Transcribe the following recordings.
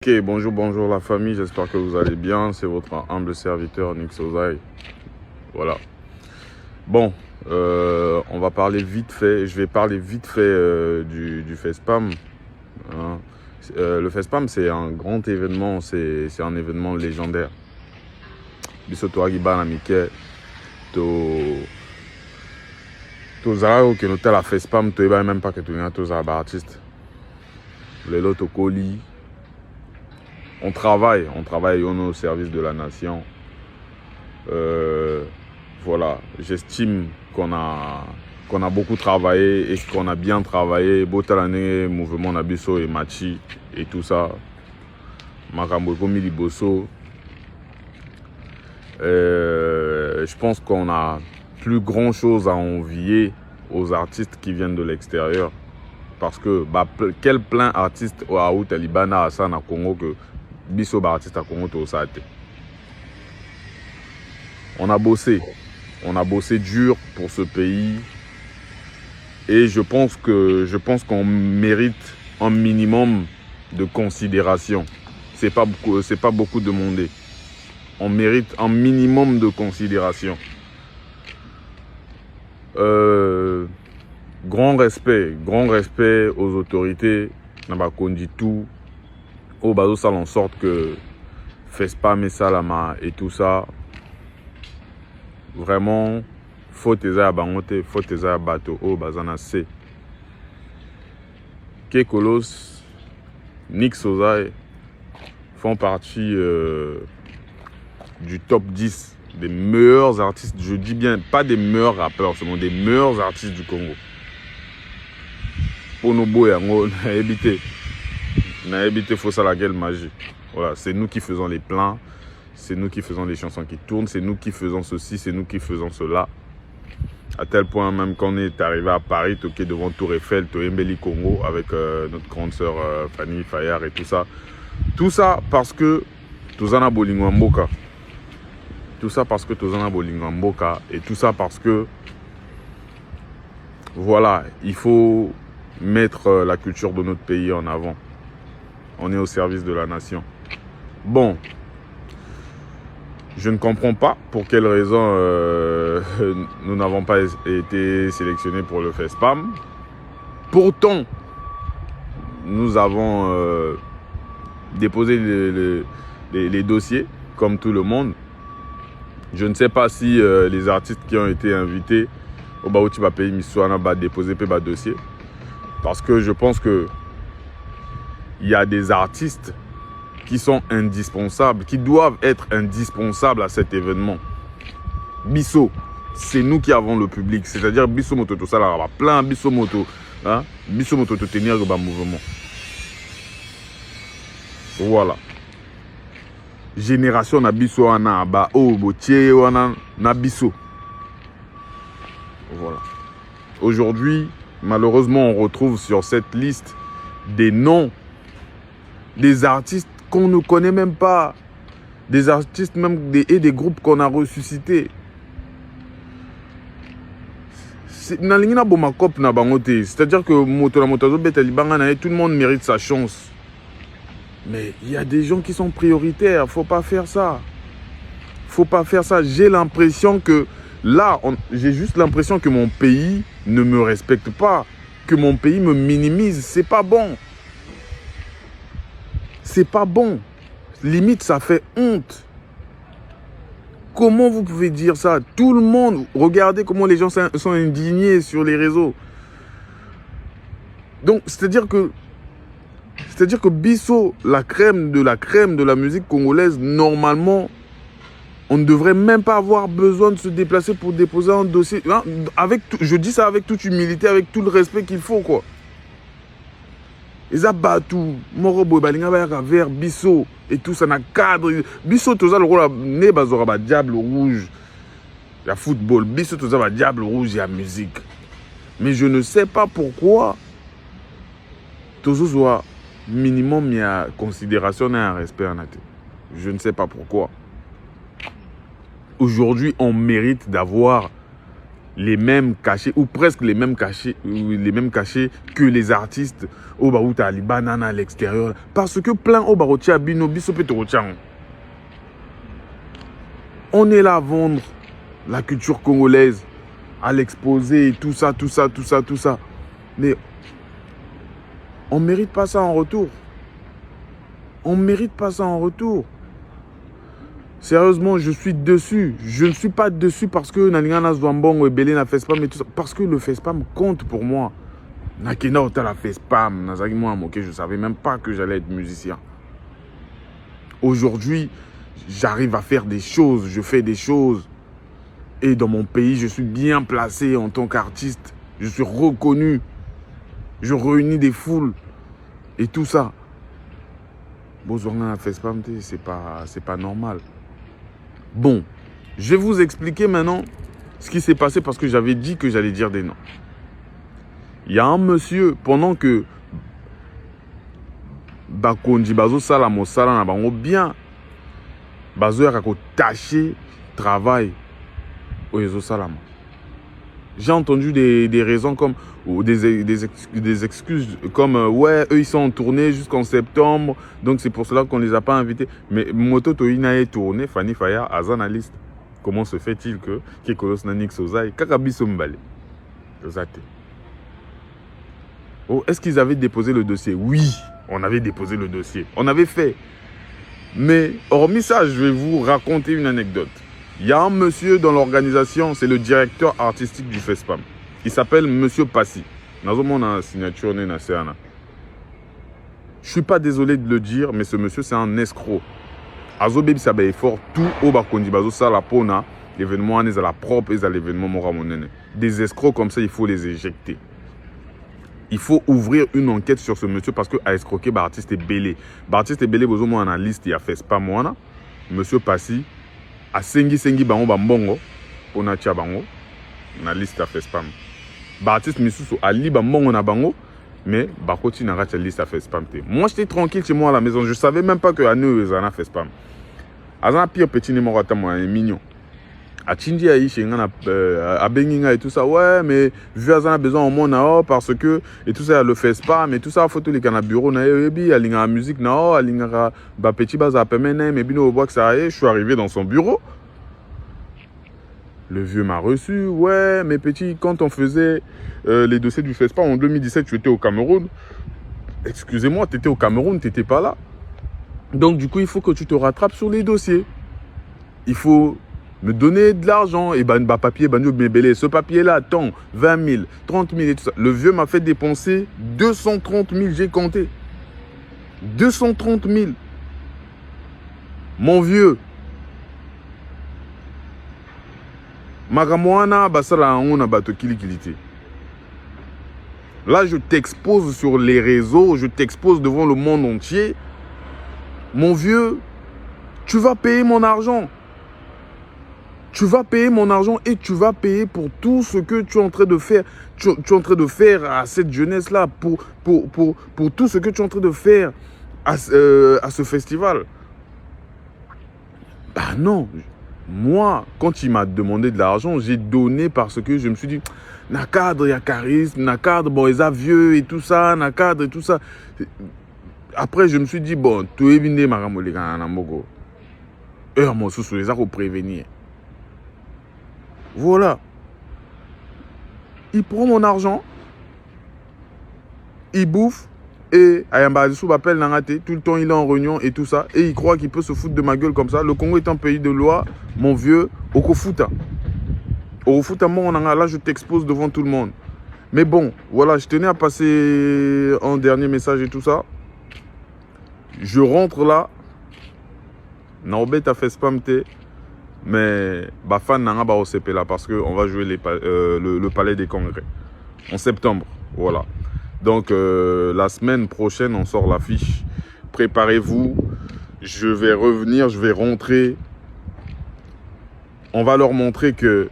Ok, bonjour la famille, j'espère que vous allez bien. C'est votre humble serviteur Nix Ozaï. Voilà. Bon, on va parler vite fait. Je vais parler vite fait du FESPAM. Hein. Le FESPAM, c'est un grand événement, c'est un événement légendaire. Bisoto Agibana Mike, to zara au kenote la FESPAM, to eba même pas que tu n'as tous artistes. Les lots colis. On travaille au service de la nation. Voilà, j'estime qu'on a beaucoup travaillé et qu'on a bien travaillé. Botalane, mouvement Nabiso et Machi et tout ça. Makambo Komi Liboso. Je pense qu'on a plus grand chose à envier aux artistes qui viennent de l'extérieur. Parce que quel plein artiste à Talibana à Sana Congo que Biso artiste à Congo to Sate. On a bossé dur pour ce pays et je pense qu'on mérite un minimum de considération. C'est pas beaucoup demandé. On mérite un minimum de considération. Grand respect aux autorités. Nabakondi tout. Au bateau ça en sorte que FESPAM et Salama et tout ça. Vraiment, faut tes à bangote, faut tes à bateau au bazana C. Kekolos, Nix Ozaï font partie du top 10 des meilleurs artistes. Je dis bien, pas des meilleurs rappeurs, seulement des meilleurs artistes du Congo. Pour nos beaux yango, n'a évité faut ça la gueule magie. Voilà, c'est nous qui faisons les plans. C'est nous qui faisons les chansons qui tournent, c'est nous qui faisons ceci, c'est nous qui faisons cela. À tel point même qu'on est arrivé à Paris, toqué devant Tour Eiffel, Toyembeli Congo, avec notre grande sœur Fanny Fayard et tout ça. Tout ça parce que Tozana Bolingo Mboka. Tout ça parce que Tozana Bolingo Mboka. Et tout ça parce que, voilà, il faut mettre la culture de notre pays en avant. On est au service de la nation. Bon. Je ne comprends pas pour quelle raison nous n'avons pas été sélectionnés pour le FESPAM. Pourtant, nous avons déposé les dossiers, comme tout le monde. Je ne sais pas si les artistes qui ont été invités au Baouti Pays Missoana va déposer le dossier. Parce que je pense qu'il y a des artistes qui sont indispensables, qui doivent être indispensables à cet événement. Bisso, c'est nous qui avons le public, c'est-à-dire Bisso Moto, tout ça là, plein Bisso Moto, hein? Bisso Moto te tenir le mouvement. Voilà. Génération na Bisso ana ba o botier wana na Bisso. Voilà. Aujourd'hui, malheureusement, on retrouve sur cette liste des noms des artistes qu'on ne connaît même pas, des artistes même et des groupes qu'on a ressuscités. C'est-à-dire que tout le monde mérite sa chance. Mais il y a des gens qui sont prioritaires, faut pas faire ça. Faut pas faire ça. J'ai l'impression que là, j'ai juste l'impression que mon pays ne me respecte pas, que mon pays me minimise. C'est pas bon. C'est pas bon. Limite, ça fait honte. Comment vous pouvez dire ça? Tout le monde, regardez comment les gens sont indignés sur les réseaux. Donc, c'est-à-dire que Bisso, la crème de la musique congolaise, normalement, on ne devrait même pas avoir besoin de se déplacer pour déposer un dossier. Hein, je dis ça avec toute humilité, avec tout le respect qu'il faut, quoi. Ils ont battu, Morobo, vers Bisso et tout ça, dans le cadre. Bisso, tout ça, le rôle, ne diable rouge. Il y a football, Bisso, tout ça, diable rouge, il y a musique. Mais je ne sais pas pourquoi. Tout ça, soit minimum, il y a considération et un respect en athée. Je ne sais pas pourquoi. Aujourd'hui, on mérite d'avoir les mêmes cachets, ou presque les mêmes cachets que les artistes au Baouta Libanana à l'extérieur. Parce que plein au Barotia Bino Bisopetorotian. On est là à vendre la culture congolaise, à l'exposer, tout ça. Mais on ne mérite pas ça en retour. On ne mérite pas ça en retour. Sérieusement, je suis dessus. Je ne suis pas dessus parce que Naningana Zwambong et Belé n'a fait spam et tout ça. Parce que le fait spam compte pour moi. Nakena Otala fait spam. Nazagi moi moqué, je ne savais même pas que j'allais être musicien. Aujourd'hui, j'arrive à faire des choses. Je fais des choses. Et dans mon pays, je suis bien placé en tant qu'artiste. Je suis reconnu. Je réunis des foules. Et tout ça. Bozouanga a fait spam, c'est pas normal. Bon, je vais vous expliquer maintenant ce qui s'est passé parce que j'avais dit que j'allais dire des noms. Il y a un monsieur, pendant que Bakondi Bazo Salamo Salana Bango bien, Bazo a taché travail au Ezo Salama. J'ai entendu des raisons comme, ou des excuses comme ouais, eux ils sont en tournée jusqu'en septembre, donc c'est pour cela qu'on ne les a pas invités. Mais Moto Toina est tourné, Fanny Faya, Azanaliste. Comment se fait-il que Kekolos Nanik Sozai, Kakabisombale, oh, est-ce qu'ils avaient déposé le dossier? Oui, on avait déposé le dossier. On avait fait. Mais hormis ça, je vais vous raconter une anecdote. Il y a un monsieur dans l'organisation, c'est le directeur artistique du FESPAM. Il s'appelle Monsieur Passy. Je ne suis pas désolé de le dire, mais ce monsieur, c'est un escroc. Azobebi Sabe fort tout au Bakondi Bazo Salapona, l'événement est à la propre et à l'événement Moramonene. Des escrocs comme ça, il faut les éjecter. Il faut ouvrir une enquête sur ce monsieur parce que a escroqué Bartiste et Belé. Bartiste et Belé, vous avez un liste, il a fait spam moi. Monsieur Passy. A sengi bango bambongo pona tia bango na liste a fait spam. Baptiste Misusu ali bambongo na bango mais bakoti na racha liste a fait spam te. Moi j'étais tranquille chez moi à la maison, je savais même pas que Anu Ezana fait spam. Azana pire petit numéro à moi mignon. A Chindi a chez ngana a Benginga et tout ça ouais mais vu Azana besoin au monde na parce que et tout ça le fait spam et tout ça photo les kana bureau na ebi alinga musique na alinga ba petit baza pemene mais bino au bois que ça je suis arrivé dans son bureau. Le vieux m'a reçu ouais mais petit quand on faisait les dossiers du FESPA en 2017 tu étais au Cameroun. Excusez-moi, tu étais au Cameroun, tu n'étais pas là. Donc du coup, il faut que tu te rattrapes sur les dossiers. Il faut me donner de l'argent. Et ben, papier, ce papier-là, attends, 20 000, 30 000 et tout ça. Le vieux m'a fait dépenser 230 000, j'ai compté. 230 000. Mon vieux. Magamoana, basala, on a bateau kilikilité. Là, je t'expose sur les réseaux, je t'expose devant le monde entier. Mon vieux, tu vas payer mon argent. Tu vas payer mon argent et tu vas payer pour tout ce que tu es en train de faire. Tu es en train de faire à cette jeunesse-là, pour tout ce que tu es en train de faire à ce festival. Bah non. Moi, quand il m'a demandé de l'argent, j'ai donné parce que je me suis dit, na cadre, il y a charisme, na cadre, bon, ils ont vieux et tout ça, na cadre et tout ça. Après, je me suis dit, bon, tu es venu, maramoli, kanamoko. Et moi, sous les arts, prévenir. Voilà. Il prend mon argent, il bouffe, et Ayambadissou m'appelle Nangate, tout le temps il est en réunion et tout ça, et il croit qu'il peut se foutre de ma gueule comme ça. Le Congo est un pays de loi, mon vieux, Okofuta. Okofuta, mon là je t'expose devant tout le monde. Mais bon, voilà, je tenais à passer un dernier message et tout ça. Je rentre là, Naobet a fait spam te, mais Bafan Nanga ba OCP là parce qu'on va jouer le Palais des Congrès en septembre, voilà. Donc la semaine prochaine, on sort l'affiche. Préparez-vous. Je vais revenir, je vais rentrer. On va leur montrer que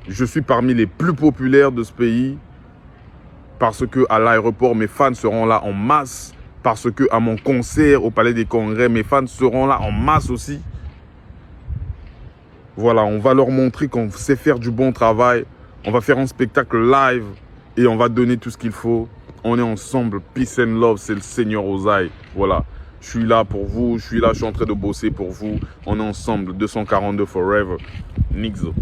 je suis parmi les plus populaires de ce pays. Parce que à l'aéroport, mes fans seront là en masse. Parce que à mon concert au Palais des Congrès, mes fans seront là en masse aussi. Voilà, on va leur montrer qu'on sait faire du bon travail. On va faire un spectacle live et on va donner tout ce qu'il faut. On est ensemble, peace and love, c'est le Seigneur Osaï. Voilà, je suis là pour vous, je suis là, je suis en train de bosser pour vous. On est ensemble, 242 forever. Nixo.